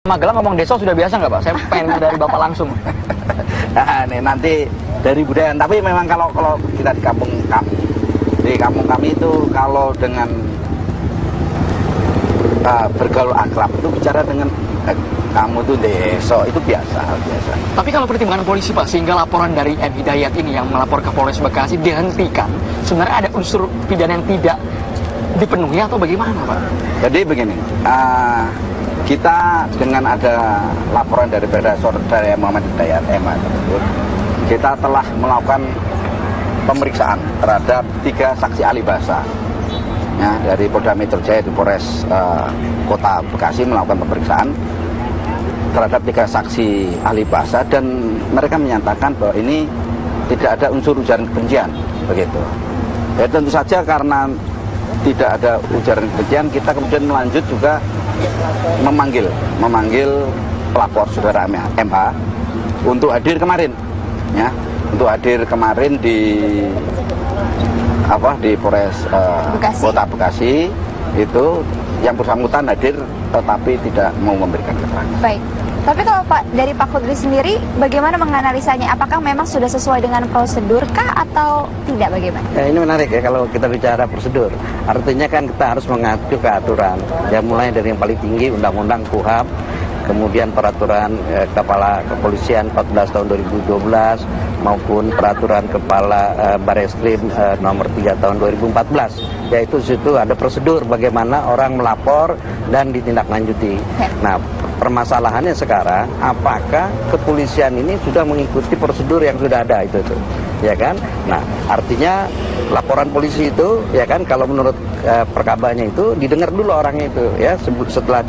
Magelang ngomong desa sudah biasa nggak Pak? Saya pengen dari Bapak langsung. Nah, ini nanti dari budaya. Tapi memang kalau kita di kampung kami itu kalau dengan bergaul akrab itu bicara dengan kamu tuh desa itu biasa. Tapi kalau pertimbangan polisi Pak, sehingga laporan dari M. Hidayat ini yang melapor ke Polres Bekasi dihentikan, sebenarnya ada unsur pidana yang tidak dipenuhi atau bagaimana Pak? Jadi begini. Kita dengan ada laporan daripada saudara Muhammad Hidayat MH tersebut, kita telah melakukan pemeriksaan terhadap 3 saksi ahli bahasa ya, dari Polda Metro Jaya di Polres Kota Bekasi melakukan pemeriksaan terhadap 3 saksi ahli bahasa dan mereka menyatakan bahwa ini tidak ada unsur ujaran kebencian begitu. Ya tentu saja karena tidak ada ujaran kebencian, kita kemudian melanjut juga memanggil pelapor saudara MH untuk hadir kemarin ya, untuk hadir kemarin di Polres Kota Bekasi itu yang bersangkutan hadir tetapi tidak mau memberikan keterangan. Baik. Tapi kalau dari Pak Kudri sendiri, bagaimana menganalisanya? Apakah memang sudah sesuai dengan prosedur kah atau tidak bagaimana? Ya, ini menarik ya kalau kita bicara prosedur. Artinya kan kita harus mengacu ke aturan. Ya mulai dari yang paling tinggi Undang-Undang KUHP, kemudian peraturan Kepala Kepolisian 14 tahun 2012 maupun peraturan Kepala Bareskrim nomor 3 tahun 2014. Yaitu situ ada prosedur bagaimana orang melapor dan ditindaklanjuti. Nah, permasalahannya sekarang apakah kepolisian ini sudah mengikuti prosedur yang sudah ada itu ya kan? Nah, artinya laporan polisi itu ya kan kalau menurut perkabanya itu didengar dulu orangnya itu ya, setelah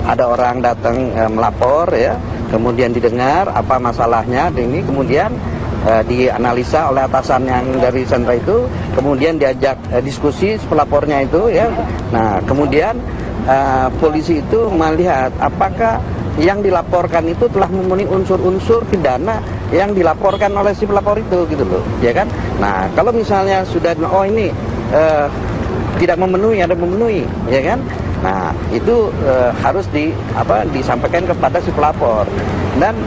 ada orang datang melapor ya, kemudian didengar apa masalahnya ini, kemudian dianalisa oleh atasan yang dari sentra itu, kemudian diajak diskusi pelapornya itu ya. Nah, kemudian polisi itu melihat apakah yang dilaporkan itu telah memenuhi unsur-unsur pidana yang dilaporkan oleh si pelapor itu gitu loh, ya kan? Nah, kalau misalnya sudah ini tidak memenuhi, ada memenuhi, ya kan? Nah, itu harus disampaikan kepada si pelapor. Dan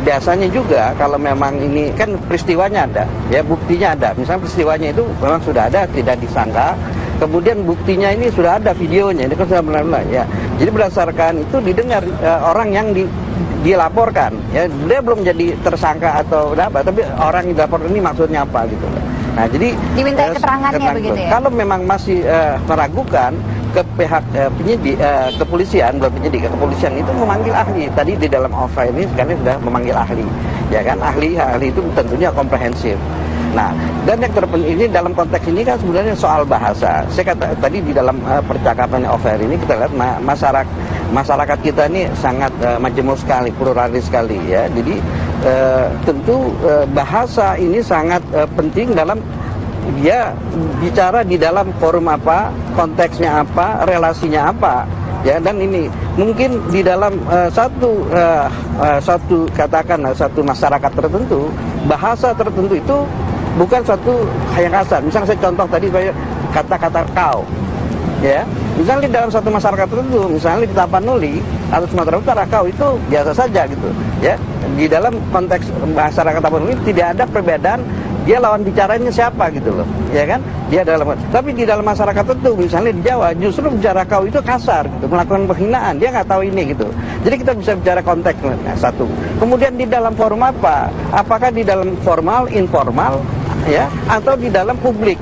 biasanya juga kalau memang ini kan peristiwanya ada, ya buktinya ada. Misalnya peristiwanya itu memang sudah ada, tidak disangka. Kemudian buktinya ini sudah ada videonya, ini kan sudah benar-benar ya. Jadi berdasarkan itu didengar orang yang dilaporkan, ya dia belum jadi tersangka atau apa, tapi orang yang dilaporkan ini maksudnya apa gitu. Nah, jadi diminta keterangannya begitu ya. Kalau memang masih meragukan, ke pihak kepolisian, belum penyidik, kepolisian itu memanggil ahli. Tadi di dalam offline ini sekarang sudah memanggil ahli, ya kan? Ahli itu tentunya komprehensif. Nah, dan yang terpenting ini dalam konteks ini kan sebenarnya soal bahasa. Saya kata tadi di dalam percakapan offline ini kita lihat masyarakat kita ini sangat majemuk sekali, pluralis sekali ya. Jadi tentu bahasa ini sangat penting dalam dia bicara di dalam forum apa, konteksnya apa, relasinya apa, ya. Dan ini mungkin di dalam satu katakanlah satu masyarakat tertentu, bahasa tertentu itu bukan suatu yang kasar. Misalnya saya contoh tadi kata-kata kau, ya. Misalnya di dalam satu masyarakat tertentu, misalnya di Tapanuli atau Sumatera Utara, kau itu biasa saja gitu, ya. Di dalam konteks masyarakat Tapanuli tidak ada perbedaan. Dia lawan bicaranya siapa gitu loh, ya kan? Tapi di dalam masyarakat tertentu, misalnya di Jawa, justru bicara kau itu kasar, gitu, melakukan penghinaan. Dia nggak tahu ini gitu. Jadi kita bisa bicara konteksnya satu. Kemudian di dalam forum apa? Apakah di dalam formal, informal, ya, atau di dalam publik?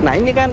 Nah, ini kan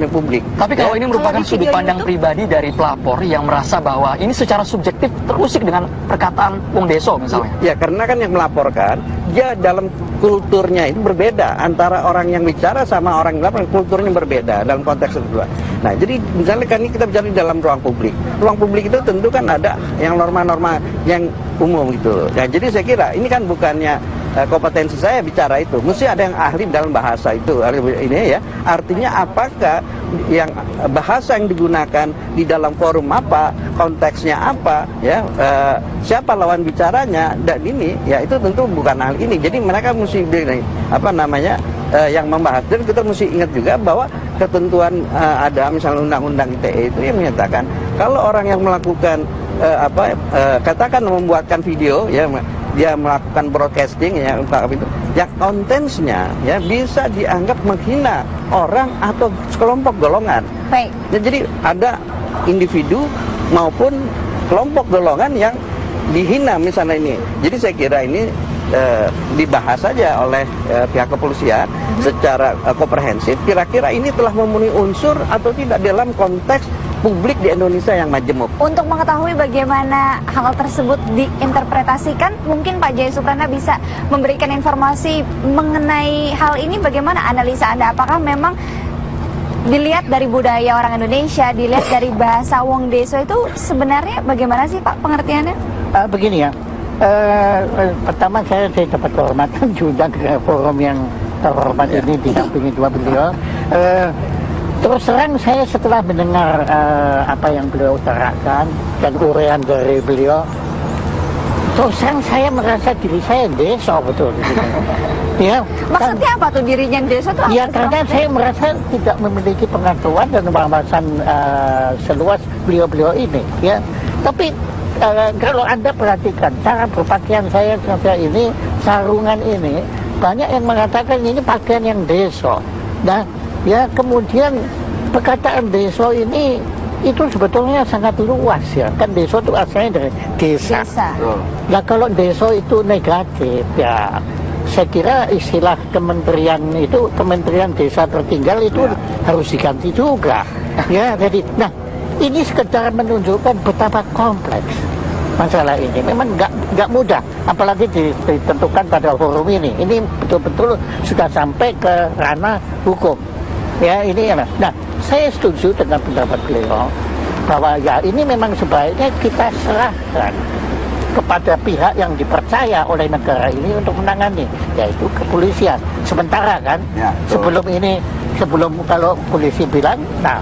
publik. Tapi kalau ini merupakan sudut pandang pribadi dari pelapor yang merasa bahwa ini secara subjektif terusik dengan perkataan Wong Deso misalnya. Ya, karena kan yang melaporkan, dia dalam kulturnya itu berbeda antara orang yang bicara sama orang yang melaporkan, kulturnya berbeda dalam konteks itu. Nah, jadi misalnya kan ini kita bicara di dalam ruang publik. Ruang publik itu tentu kan ada yang norma-norma yang umum gitu. Nah, jadi saya kira ini kan bukannya kompetensi saya bicara itu, mesti ada yang ahli dalam bahasa itu ini ya. Artinya apakah yang bahasa yang digunakan di dalam forum apa, konteksnya apa, ya, siapa lawan bicaranya, dan ini ya itu tentu bukan ahli ini. Jadi mereka mesti yang membahas. Dan kita mesti ingat juga bahwa ketentuan ada misalnya undang-undang ITE itu yang menyatakan Kalau orang yang melakukan katakan membuatkan video, ya dia melakukan broadcasting, ya entah apa itu, yang kontennya ya bisa dianggap menghina orang atau sekelompok golongan. Baik. Ya, jadi ada individu maupun kelompok golongan yang dihina misalnya ini. Jadi saya kira ini dibahas saja oleh pihak kepolisian secara komprehensif. Kira-kira ini telah memenuhi unsur atau tidak dalam konteks publik di Indonesia yang majemuk. Untuk mengetahui bagaimana hal tersebut diinterpretasikan, mungkin Pak Jaya Suprana bisa memberikan informasi mengenai hal ini. Bagaimana analisa Anda? Apakah memang dilihat dari budaya orang Indonesia, dilihat dari bahasa Wong Deso itu sebenarnya bagaimana sih Pak pengertiannya? Begini ya, pertama saya dapat kehormatan juga ke forum yang terhormat ini didampingi dua beliau. Terus terang saya setelah mendengar apa yang beliau utarakan dan uraian dari beliau, terus terang saya merasa diri saya deso betul. Ya, Maksudnya apa tuh dirinya deso tuh? ya karena saya merasa tidak memiliki pengetahuan dan wawasan seluas beliau-beliau ini. Ya, tapi kalau Anda perhatikan cara berpakaian saya ini, sarungan ini, banyak yang mengatakan ini pakaian yang deso. Nah, ya kemudian perkataan deso ini itu sebetulnya sangat luas ya. Kan deso itu asalnya dari desa. Nah kalau deso itu negatif ya, saya kira istilah kementerian itu, Kementerian Desa Tertinggal itu harus diganti juga. Ya, jadi nah ini sekedar menunjukkan betapa kompleks masalah ini. Memang nggak mudah, apalagi ditentukan pada forum ini. Ini betul-betul sudah sampai ke ranah hukum. Ya ini ya. Nah, saya setuju dengan pendapat beliau bahwa ya ini memang sebaiknya kita serahkan kepada pihak yang dipercaya oleh negara ini untuk menangani, yaitu kepolisian. Sementara kan, sebelum kalau polisi bilang, nah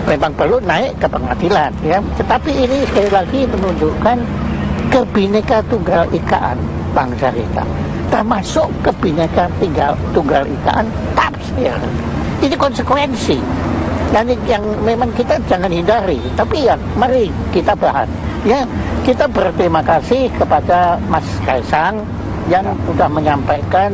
memang perlu naik ke pengadilan, ya. Tetapi ini sekali lagi menunjukkan Kebhinneka Tunggal Ikaan bangsa kita, termasuk Kebhinneka Tunggal Ikaan tafsir. Ini konsekuensi, dan yang memang kita jangan hindari. Tapi ya, mari kita bahas. Ya, kita berterima kasih kepada Mas Kaisang yang sudah menyampaikan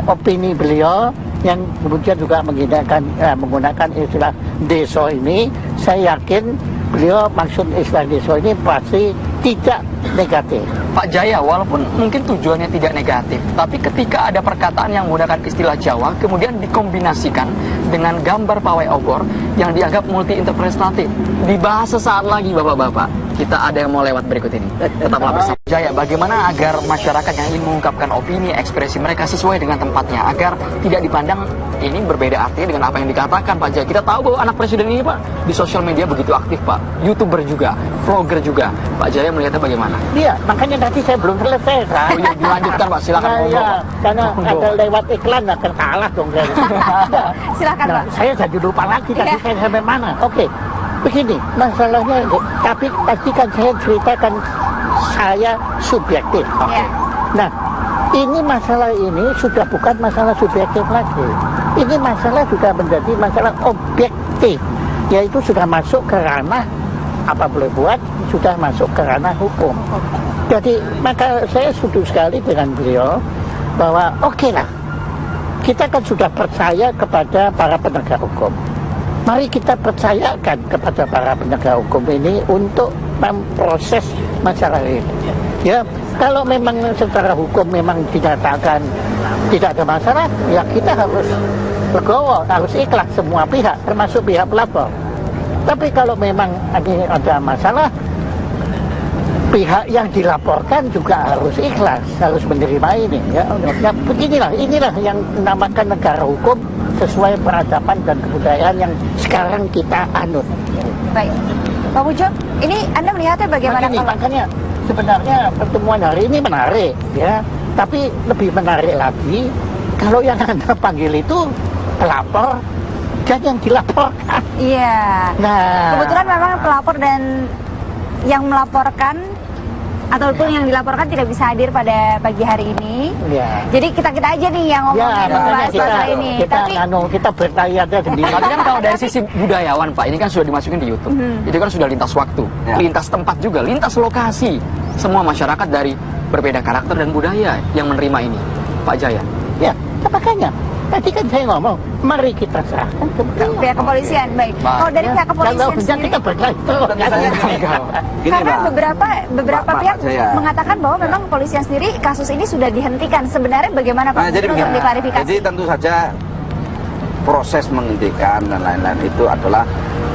opini beliau, yang kemudian juga menggunakan istilah deso ini. Saya yakin beliau maksud istilah deso ini pasti tidak negatif. Pak Jaya, walaupun mungkin tujuannya tidak negatif, tapi ketika ada perkataan yang menggunakan istilah Jawa, kemudian dikombinasikan dengan gambar pawai obor yang dianggap multi-interpretatif, dibahas sesaat lagi Bapak-Bapak. Kita ada yang mau lewat berikut ini. Tetaplah bersama Jaya. Bagaimana agar masyarakat yang ingin mengungkapkan opini, ekspresi mereka sesuai dengan tempatnya, agar tidak dipandang ini berbeda artinya dengan apa yang dikatakan Pak Jaya. Kita tahu bahwa anak presiden ini Pak di sosial media begitu aktif Pak, YouTuber juga, vlogger juga. Pak Jaya melihatnya bagaimana? Iya, makanya tadi saya belum selesai kan. Oh iya, dilanjutkan Pak, silakan. Karena ada lewat iklan akan salah dong. Silakan Pak. Saya jadi lupa lagi tadi saya sampai mana. Oke, begini masalahnya. Tapi pastikan saya ceritakan saya subjektif. Iya. Nah, ini masalah ini sudah bukan masalah subjektif lagi. Ini masalah sudah menjadi masalah objektif, yaitu sudah masuk ke ranah apa boleh buat, sudah masuk ke ranah hukum. Jadi maka saya setuju sekali dengan beliau bahwa oke lah, kita kan sudah percaya kepada para penegak hukum. Mari kita percayakan kepada para penegak hukum ini untuk memproses masalah ini. Ya, kalau memang secara hukum memang dinyatakan tidak ada masalah, ya kita harus legowo, harus ikhlas semua pihak, termasuk pihak pelapor. Tapi kalau memang ada masalah, pihak yang dilaporkan juga harus ikhlas, harus menerima ini. Ya, inilah yang dinamakan negara hukum sesuai peradaban dan kebudayaan yang sekarang kita anut. Baik, Pak Pujo, ini Anda melihatnya bagaimana? Makanya sebenarnya pertemuan hari ini menarik, ya. Tapi lebih menarik lagi kalau yang Anda panggil itu pelapor dan yang dilaporkan. Iya. Nah, kebetulan memang pelapor dan yang melaporkan ataupun yang dilaporkan tidak bisa hadir pada pagi hari ini. Ya. Jadi kita aja nih yang ngomongin Ya, membahas makanya masalah ini. kita kita bertanya aja sendiri. Tapi kan kalau dari sisi budayawan Pak, ini kan sudah dimasukin di YouTube. Itu kan sudah lintas waktu, Ya. lintas tempat juga, lintas lokasi. Semua masyarakat dari berbeda karakter dan budaya yang menerima ini, Pak Jaya. Ya, makanya. Tadi kan saya ngomong, mari kita serahkan ke Pihak kepolisian, baik. Baik. Kalau dari pihak Kalau kepolisian bisa sendiri, kita berkait terus. Gini, karena Mbak. beberapa Mbak pihak Jaya. mengatakan bahwa memang kepolisian sendiri kasus ini sudah dihentikan. Sebenarnya bagaimana Pak? Nah, jadi Untuk begini. diklarifikasi. Jadi tentu saja proses menghentikan dan lain-lain itu adalah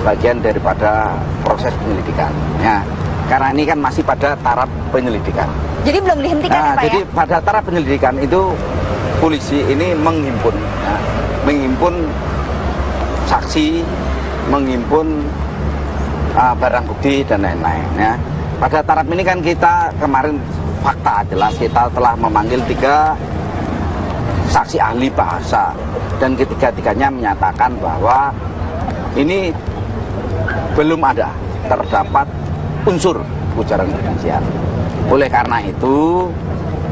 bagian daripada proses penyelidikan. Ya, karena ini kan masih pada taraf penyelidikan. Jadi belum dihentikan ya Nah, Pak jadi ya? pada taraf penyelidikan itu polisi ini menghimpun saksi, menghimpun barang bukti dan lain-lain. Ya. Pada taraf ini kan kita kemarin fakta jelas kita telah memanggil 3 saksi ahli bahasa dan ketiga-tiganya menyatakan bahwa ini belum ada terdapat unsur ujaran kebencian. Oleh karena itu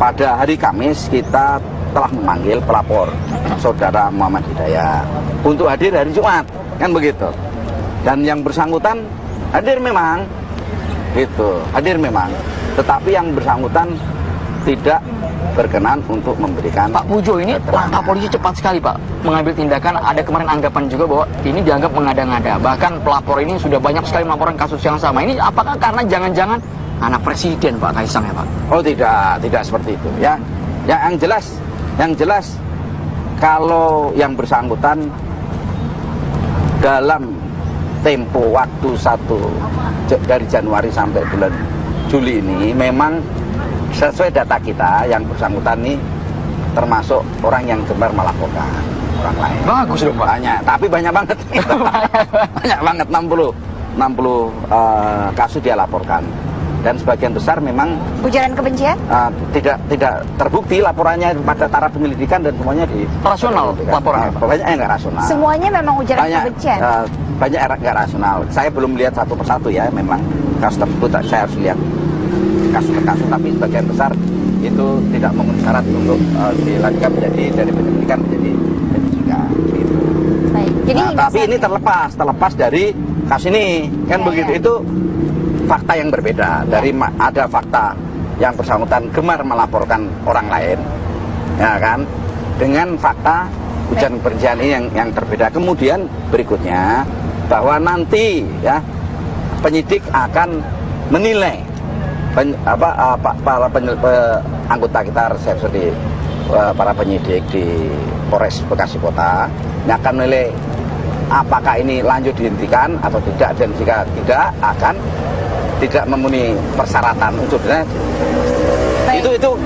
pada hari Kamis kita telah memanggil pelapor saudara Muhammad Hidayat untuk hadir hari Jumat, kan begitu. Dan yang bersangkutan hadir memang, gitu, hadir memang. Tetapi yang bersangkutan tidak berkenan untuk memberikan. Pak Pujo, ini langkah polisi cepat sekali Pak mengambil tindakan. Ada kemarin anggapan juga bahwa ini dianggap mengada-ngada. Bahkan pelapor ini sudah banyak sekali melaporkan kasus yang sama. Ini apakah karena jangan-jangan anak presiden Pak Kaisang ya Pak? Oh tidak seperti itu ya. Yang jelas kalau yang bersangkutan dalam tempo waktu dari Januari sampai bulan Juli ini memang sesuai data kita yang bersangkutan ini termasuk orang yang gemar melaporkan orang lain. Bagus dong Pak. Banyak, tapi banyak banget. Banyak banget 60 kasus dia laporkan. Dan sebagian besar memang Ujaran kebencian? tidak terbukti laporannya pada taraf penyelidikan dan semuanya di Rasional laporannya, Pak? banyak yang nggak rasional. Semuanya memang ujaran kebencian? Banyak yang nggak rasional. Saya belum lihat satu persatu ya, memang kasus tersebut saya harus lihat kasus per kasus, tapi sebagian besar itu tidak memenuhi syarat untuk dilanjutkan menjadi dari penyelidikan menjadi penyidikan. Gitu. Baik. Jadi Tapi ini terlepas dari kasus ini kan Ya, begitu ya. itu fakta yang berbeda dari ada fakta yang bersangkutan gemar melaporkan orang lain, ya kan, dengan fakta ujaran kebencian ini yang terbeda. Kemudian berikutnya bahwa nanti ya penyidik akan menilai anggota kita reserse di para penyidik di Polres Bekasi Kota yang akan menilai apakah ini lanjut dihentikan atau tidak, dan jika tidak akan tidak memenuhi persyaratan unsurnya.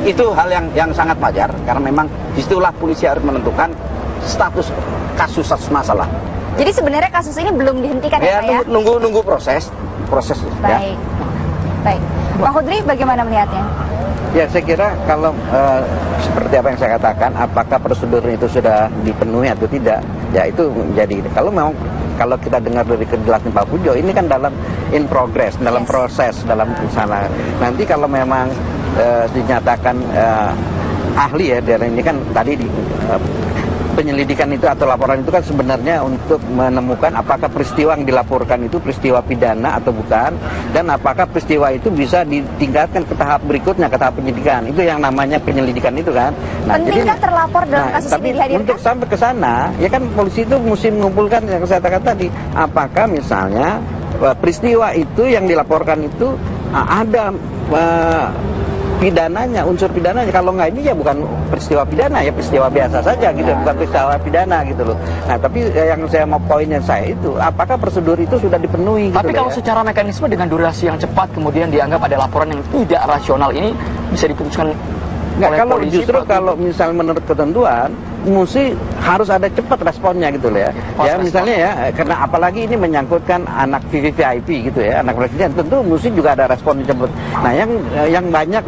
Itu hal yang sangat wajar karena memang disitulah polisi harus menentukan status kasus masalah. Jadi sebenarnya kasus ini belum dihentikan ya Pak ya? Nunggu proses ya. Baik. Pak Hudri bagaimana melihatnya? Ya, saya kira kalau seperti apa yang saya katakan, apakah prosedur itu sudah dipenuhi atau tidak, ya itu menjadi. Kalau kita dengar dari kejelasan Pak Pujo, ini kan dalam in progress, dalam proses, dalam sana. Nanti kalau memang dinyatakan ahli ya, dan ini kan tadi penyelidikan itu atau laporan itu kan sebenarnya untuk menemukan apakah peristiwa yang dilaporkan itu peristiwa pidana atau bukan, dan apakah peristiwa itu bisa ditingkatkan ke tahap berikutnya, ke tahap penyidikan. Itu yang namanya penyelidikan itu kan. Pentingkah terlapor dalam kasus tapi ini dihadirkan? untuk sampai ke sana, ya kan polisi itu mesti mengumpulkan yang saya katakan tadi, apakah misalnya peristiwa itu yang dilaporkan itu ada pidananya, unsur pidananya. Kalau nggak ini ya bukan peristiwa pidana, ya peristiwa biasa saja gitu, bukan peristiwa pidana gitu loh. Nah, tapi yang saya mau poinnya saya itu, apakah prosedur itu sudah dipenuhi gitu. Tapi kalau secara mekanisme dengan durasi yang cepat kemudian dianggap ada laporan yang tidak rasional, ini bisa diputuskan nggak, oleh kalau polisi, justru Pak? kalau misal menurut ketentuan mesti harus ada cepat responnya gitu loh ya. Ya misalnya ya, karena apalagi ini menyangkutkan anak VVIP gitu ya, anak presiden, tentu mesti juga ada respon cepat. Nah, yang banyak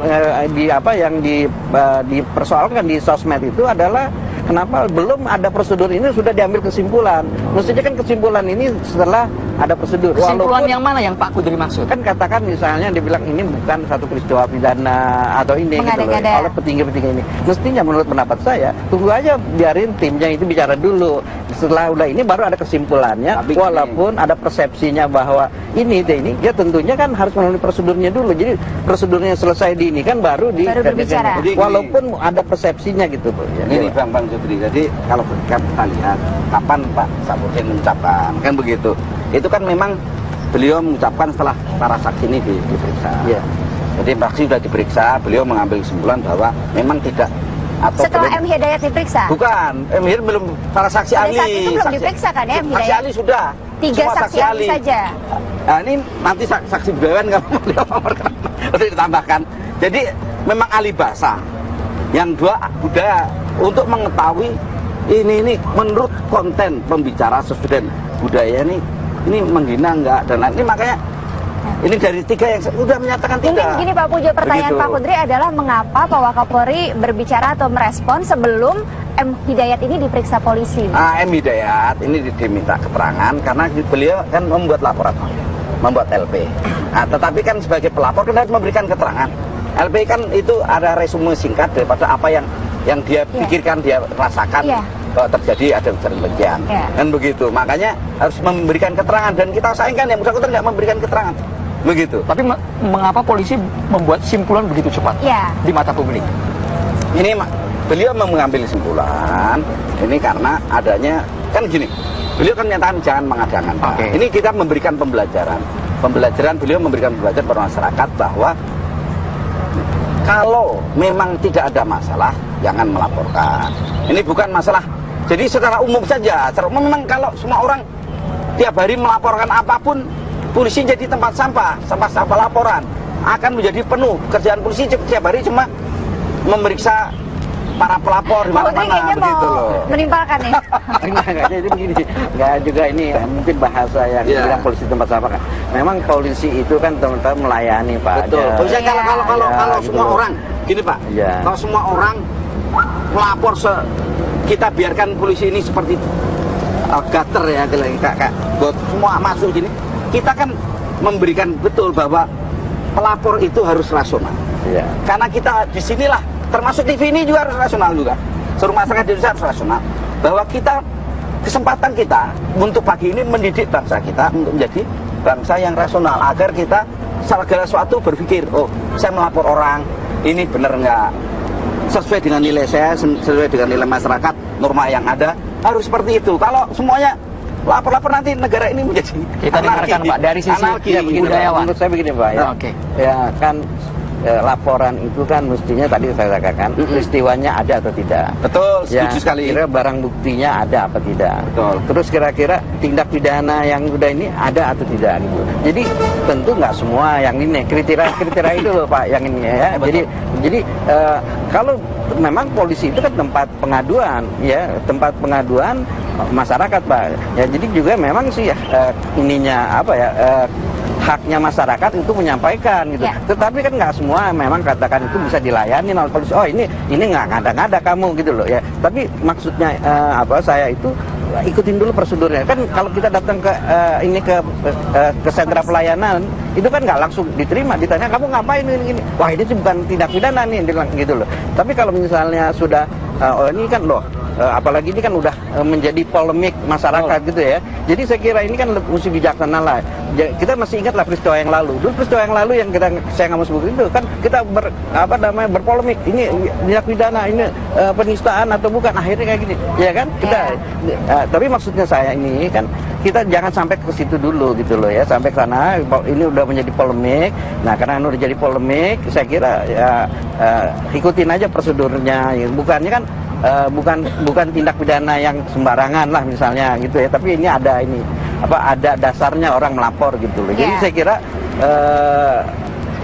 dipersoalkan di sosmed itu adalah kenapa belum ada prosedur ini sudah diambil kesimpulan? Mestinya kan kesimpulan ini setelah ada prosedur. Kesimpulan Walaupun yang mana yang Pak Kudri maksud? kan katakan misalnya dibilang ini bukan satu peristiwa pidana atau ini gitu loh, Mengada-ngada. oleh petinggi-petinggi ini. Mestinya menurut pendapat saya tunggu aja biarin timnya itu bicara dulu. Setelah udah ini baru ada kesimpulannya. Tapi Walaupun ada persepsinya bahwa ini ya tentunya kan harus melalui prosedurnya dulu. Jadi prosedurnya selesai di ini kan baru berbicara. Jadi gini. Walaupun ada persepsinya gitu loh. Ya, Ini Bang Jupri, jadi kalau kita lihat kapan Pak Saputri mengucapkan kan begitu. Itu kan memang beliau mengucapkan setelah para saksi ini diperiksa. Iya. Jadi saksi sudah diperiksa, beliau mengambil kesimpulan bahwa memang tidak atau Setelah belum, M Hidayat diperiksa? bukan, M Hidayat belum, para saksi Pada ahli. saat itu belum diperiksa kan ya, M Saksi Hidayat? ahli sudah. 3 Semua saksi ahli saja. Nah ini nanti saksi BWN kalau beliau untuk ditambahkan. Jadi memang ahli bahasa. Yang dua budaya untuk mengetahui ini menurut konten pembicara sesuai dengan budaya ini menghina enggak dan lain. Ini makanya ini dari 3 yang sudah menyatakan Mungkin tidak. begini Pak Pujo, pertanyaan Begitu. Pak Kudri adalah mengapa Pak Wakapolri berbicara atau merespon sebelum M Hidayat ini diperiksa polisi? M Hidayat ini diminta keterangan karena beliau kan membuat laporan, membuat LP. Nah, tetapi kan sebagai pelapor kan harus memberikan keterangan. LP kan itu ada resume singkat daripada apa yang dia pikirkan, dia rasakan bahwa terjadi ada kebencian. Dan begitu. Makanya harus memberikan keterangan dan kita sayangkan yang bersangkutan tidak memberikan keterangan. Begitu. Tapi mengapa polisi membuat simpulan begitu cepat di mata publik? Ini beliau mengambil kesimpulan ini karena adanya kan gini. Beliau kan menyatakan jangan mengada-ngada. Oke. Ini kita memberikan pembelajaran. Beliau memberikan pembelajaran kepada masyarakat bahwa kalau memang tidak ada masalah, jangan melaporkan. Ini bukan masalah. Jadi secara umum saja. Secara umum memang kalau semua orang tiap hari melaporkan apapun, polisi jadi tempat sampah laporan akan menjadi penuh. Kerjaan polisi tiap hari cuma memeriksa para pelapor di mana-mana begitu loh. Menimpalkan nih. Enggak, jadi begini, enggak juga ini mungkin bahasa yang bilang polisi tempat sampah kan. Memang polisi itu kan teman-teman melayani Pak. Betul. Polisi kalau gitu semua loh. orang gini Pak, kalau semua orang melapor kita biarkan polisi ini seperti gutter ya, kayak buat semua masuk gini, kita kan memberikan betul bahwa pelapor itu harus rasional. Iya. Karena kita disinilah termasuk TV ini juga harus rasional juga. Seluruh masyarakat di Indonesia harus rasional. Bahwa kesempatan kita untuk pagi ini mendidik bangsa kita untuk menjadi bangsa yang rasional agar kita segala sesuatu berpikir, oh saya melapor orang ini benar nggak sesuai dengan nilai saya, sesuai dengan nilai masyarakat, norma yang ada harus seperti itu. Kalau semuanya lapor-lapor nanti negara ini menjadi kita dengarkan Pak dari sisi budayawan. Menurut saya begini Pak ya. Ya kan laporan itu kan mestinya tadi saya katakan peristiwanya ada atau tidak. Betul, setuju sekali. Kira barang buktinya ada apa tidak. Betul. Terus kira-kira tindak pidana yang udah ini ada atau tidak gitu. Jadi tentu nggak semua yang ini kriteria itu loh Pak yang ini ya. Jadi kalau memang polisi itu kan tempat pengaduan ya, tempat pengaduan masyarakat Pak. Ya jadi juga memang sih ininya apa ya haknya masyarakat itu menyampaikan gitu. Tetapi kan nggak semua memang katakan itu bisa dilayani oleh polisi. Oh ini nggak ngada-ngada kamu gitu loh ya. Tapi maksudnya saya itu ikutin dulu prosedurnya. Kan kalau kita datang ke sentra pelayanan itu kan nggak langsung diterima, ditanya kamu ngapain ini. Wah ini sih bukan tindak pidana nih gitu loh. Tapi kalau misalnya sudah ini kan loh apalagi ini kan udah menjadi polemik masyarakat gitu ya. Jadi saya kira ini kan mesti bijaksana lah. Kita masih ingat lah peristiwa yang lalu. Dulu peristiwa yang lalu yang saya nggak mau sebut itu kan kita berpolemik. Ini tindak pidana, ini penistaan atau bukan. Akhirnya kayak gini, ya kan? Tapi maksudnya saya ini kan kita jangan sampai ke situ dulu gitu loh ya. Sampai ke sana ini udah menjadi polemik. Nah karena udah jadi polemik, saya kira ya ikutin aja prosedurnya. Bukannya kan bukan tindak pidana yang sembarangan lah misalnya gitu ya, tapi ini ada dasarnya orang melapor gitu loh. Jadi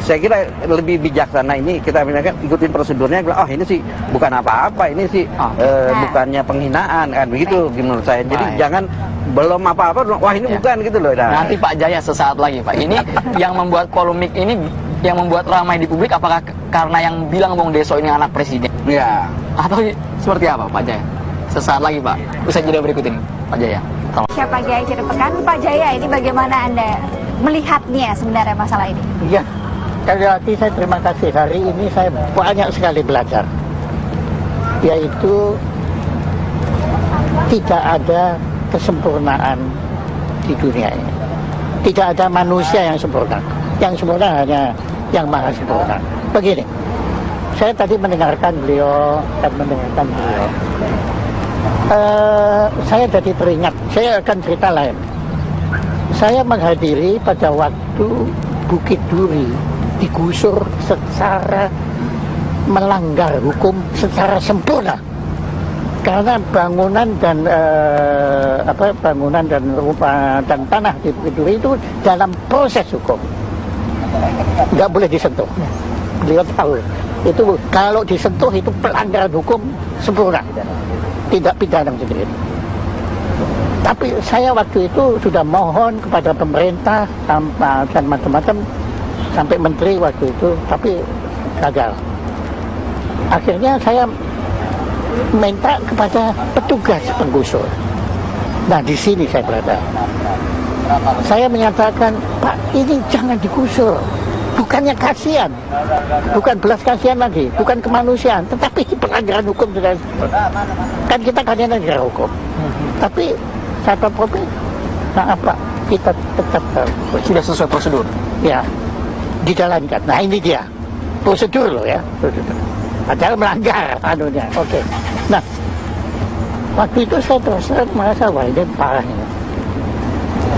saya kira lebih bijaksana ini kita misalkan ikutin prosedurnya, oh ini sih bukan apa-apa, ini sih bukannya penghinaan kan begitu menurut saya. Jadi jangan belum apa-apa, wah ini bukan gitu loh. Nanti Pak Jaya sesaat lagi Pak. Ini yang membuat polemik ini, yang membuat ramai di publik, apakah karena yang bilang Bung Deso ini anak presiden? Ya. Atau seperti apa Pak Jaya? sesaat lagi Pak. Usai jeda berikut ini, Pak Jaya. Siapa Jaya Akhir Pekan, Pak Jaya, ini bagaimana Anda melihatnya sebenarnya masalah ini? Ya, sekali lagi saya terima kasih. Hari ini saya banyak sekali belajar, yaitu tidak ada kesempurnaan di dunia ini. Tidak ada manusia yang sempurna. Yang sempurna hanya yang maha sempurna. Begini, saya tadi mendengarkan beliau. Saya jadi teringat, saya akan cerita lain. Saya menghadiri pada waktu Bukit Duri digusur secara melanggar hukum secara sempurna. Karena bangunan dan rumah dan tanah di Bukit Duri itu dalam proses hukum, nggak boleh disentuh. Beliau tahu itu, kalau disentuh itu pelanggaran hukum sempurna, tidak pidana sendiri. Tapi saya waktu itu sudah mohon kepada pemerintah dan macam-macam sampai menteri waktu itu, tapi gagal. Akhirnya saya minta kepada petugas penggusur. Nah, di sini saya berada. Saya menyatakan, Pak, ini jangan digusur. Bukannya kasihan, bukan belas kasihan lagi, bukan kemanusiaan, tetapi pelanggaran hukum sudah. Kan kita kan negara hukum. Tapi Satpol PP, nah apa? Kita tetap Sudah sesuai prosedur. ya dijalankan. Nah, ini dia prosedur loh ya. Prosedur. Padahal melanggar anunya. Oke. Nah, waktu itu saya terus merasa wah ini parah ini.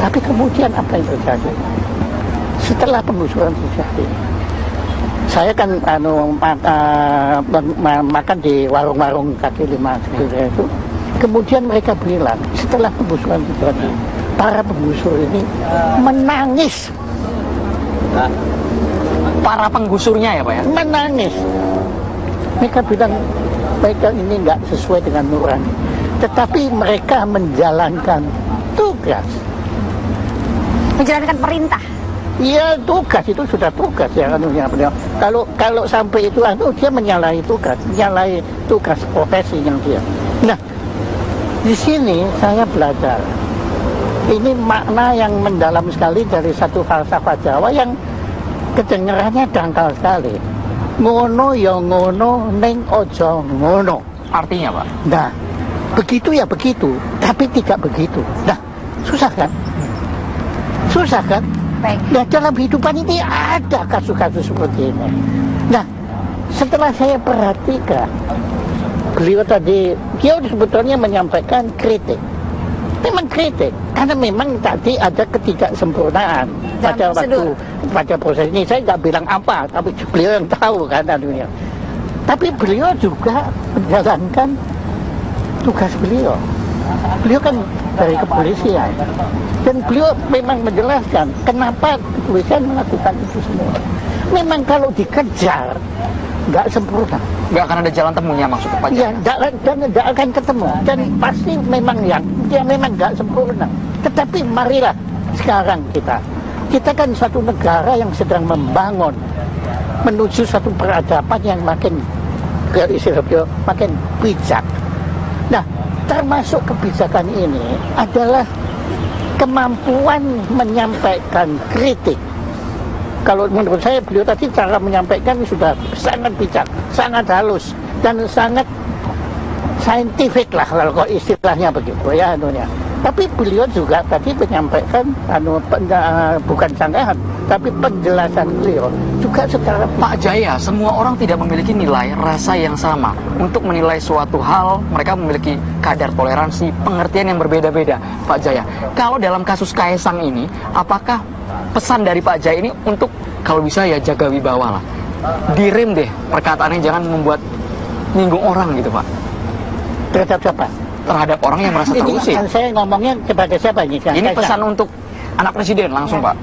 Tapi kemudian apa yang terjadi? Setelah penggusuran terjadi, saya kan makan di warung-warung kaki lima itu. Kemudian mereka bilang setelah penggusuran terjadi, para penggusur ini menangis. Para penggusurnya ya Pak ya? Menangis. Mereka bilang mereka ini nggak sesuai dengan nurani, tetapi mereka menjalankan tugas. Menjalankan perintah. Iya, tugas itu sudah tugas ya anunya. Kalau sampai itu dia menyalahi tugas profesinya dia. Nah, di sini saya belajar. Ini makna yang mendalam sekali dari satu falsafah Jawa yang kedengarannya dangkal sekali. Ngono ya ngono, ning ojo ngono. Artinya Pak? Nah, begitu ya begitu, tapi tidak begitu. Nah, susah kan? Susah kan? Baik. Nah, dalam kehidupan ini ada kasus-kasus seperti ini. Nah, setelah saya perhatikan, beliau sebetulnya menyampaikan kritik. Memang kritik, karena memang tadi ada ketidaksempurnaan pada proses ini. Saya nggak bilang apa, tapi beliau yang tahu kan anunya. Tapi beliau juga menjalankan tugas beliau. Beliau kan dari kepolisian, dan beliau memang menjelaskan kenapa kepolisian melakukan itu semua. Memang kalau dikejar nggak sempurna, Nggak akan ada jalan temunya maksud Pak ya Jaya? nggak akan ketemu, dan pasti memang dia memang nggak sempurna. Tetapi marilah sekarang kita kan suatu negara yang sedang membangun menuju satu peradaban yang makin makin bijak. Nah, termasuk kebijakan ini adalah kemampuan menyampaikan kritik. Kalau menurut saya beliau tadi cara menyampaikan sudah sangat bijak, sangat halus, dan sangat saintifik lah kalau istilahnya begitu ya anunya. Tapi beliau juga tadi menyampaikan bukan sanggahan, tapi penjelasan beliau juga secara Pak Jaya, semua orang tidak memiliki nilai rasa yang sama. Untuk menilai suatu hal, mereka memiliki kadar toleransi, pengertian yang berbeda-beda. Pak Jaya, kalau dalam kasus Kaesang ini, apakah pesan dari Pak Jaya ini untuk kalau bisa ya jaga wibawa lah, direm deh perkataannya, jangan membuat nyinggung orang gitu Pak? terhadap siapa? Terhadap orang yang merasa terusik. Ini saya ngomongnya kepada siapa ini? Ini pesan untuk anak presiden langsung Pak.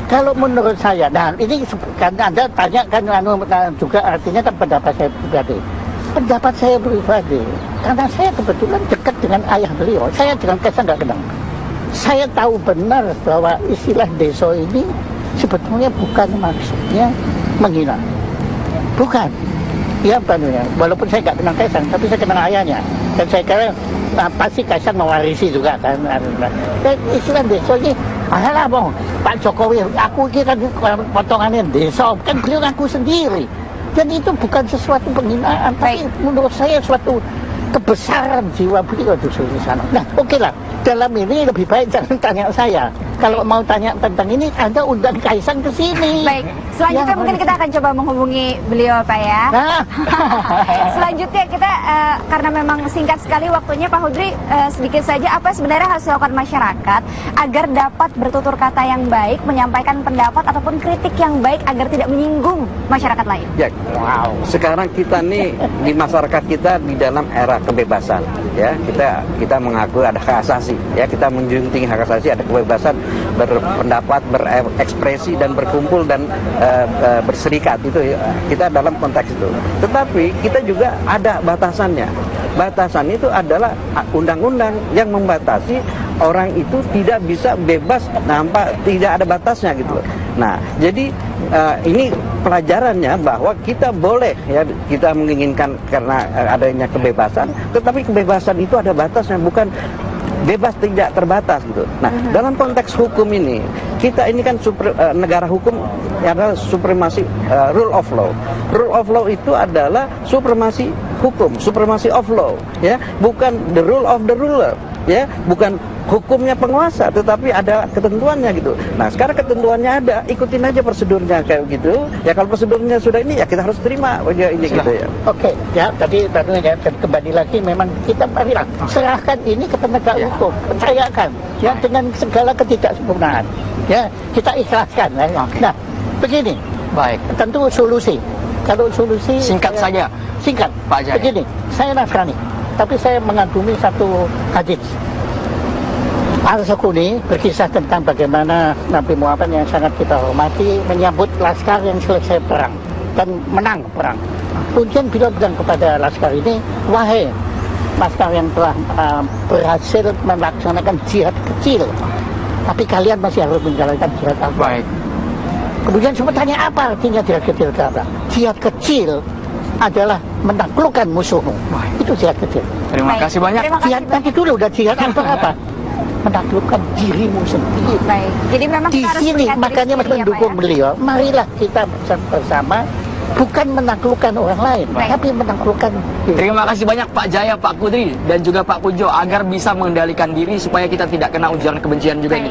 Kalau menurut saya, nah ini kan Anda tanya kan juga artinya kan pendapat saya pribadi. Pendapat saya pribadi, karena saya kebetulan dekat dengan ayah beliau. Saya dengan Kaesang nggak kenal. Saya tahu benar bahwa istilah deso ini sebetulnya bukan maksudnya menghina. Bukan. Ya, walaupun saya nggak kenal Kaisang, tapi saya kenal ayahnya. Dan saya kira pasti Kaisang mewarisi juga kan. Dan istilah desa ini, alah bang, Pak Jokowi, aku kira potongannya desa, kan beliau ngaku sendiri. Dan itu bukan sesuatu penghinaan, tapi menurut saya suatu kebesaran jiwa beliau di sana. Nah, oke lah. Dalam ini lebih baik jangan tanya saya. Kalau mau tanya tentang ini, Anda undang Kaisang ke sini. Baik, selanjutnya mungkin kita akan coba menghubungi beliau, Pak ya. Nah. Selanjutnya kita, karena memang singkat sekali waktunya, Pak Hudri, sedikit saja apa sebenarnya harus dilakukan masyarakat agar dapat bertutur kata yang baik, menyampaikan pendapat ataupun kritik yang baik agar tidak menyinggung masyarakat lain. Ya, wow. Sekarang kita nih di masyarakat kita di dalam era kebebasan, ya kita mengaku ada hak asasi, ya kita menjunjung tinggi hak asasi, ada kebebasan berpendapat, berekspresi dan berkumpul dan berserikat itu, ya, kita dalam konteks itu. Tetapi kita juga ada batasannya. Batasan itu adalah undang-undang yang membatasi orang itu tidak bisa bebas tanpa tidak ada batasnya gitu. Nah, jadi ini pelajarannya bahwa kita boleh, ya kita menginginkan karena adanya kebebasan, tetapi kebebasan itu ada batasnya, bukan bebas tidak terbatas gitu. Nah, dalam konteks hukum ini, kita ini kan negara hukum adalah supremasi rule of law. Rule of law itu adalah supremasi hukum, supremasi of law, ya, bukan the rule of the ruler, ya, bukan hukumnya penguasa, tetapi ada ketentuannya gitu. Nah, sekarang ketentuannya ada, ikutin aja prosedurnya kayak gitu. Ya kalau prosedurnya sudah ini, ya kita harus terima aja ini gitu ya. Oke, ya tadi ya, kembali lagi memang kita marilah serahkan ini ke penegak hukum, percayakan ya dengan segala ketidaksempurnaan. Ya, kita ikhlaskan. Ya. Nah, begini. Baik. Tentu solusi. Kalau solusi singkat saja. Singkat. Pak Jaya. Begini, saya Nasrani, tapi saya mengagumi satu hadis. Al-Sukuni berkisah tentang bagaimana Nabi Muhammad yang sangat kita hormati menyambut laskar yang selesai perang dan menang perang. Kemudian beliau bilang kepada laskar ini, wahai laskar yang telah berhasil melaksanakan jihad kecil, tapi kalian masih harus menjalankan jihad apa? Baik. Kemudian sempat tanya apa artinya jihad kecil? Jihad kecil adalah menaklukkan musuhmu. Itu jihad kecil. Terima kasih banyak. Jihad nanti dulu udah jihad apa? Menaklukkan dirimu sendiri. Baik. Jadi memang di kita harus sini makanya mendukung beliau. Marilah kita bersama bukan menaklukkan orang lain, tapi menaklukkan diri. Terima kasih banyak Pak Jaya, Pak Kudri, dan juga Pak Pujo agar bisa mengendalikan diri supaya kita tidak kena ujaran kebencian juga ini.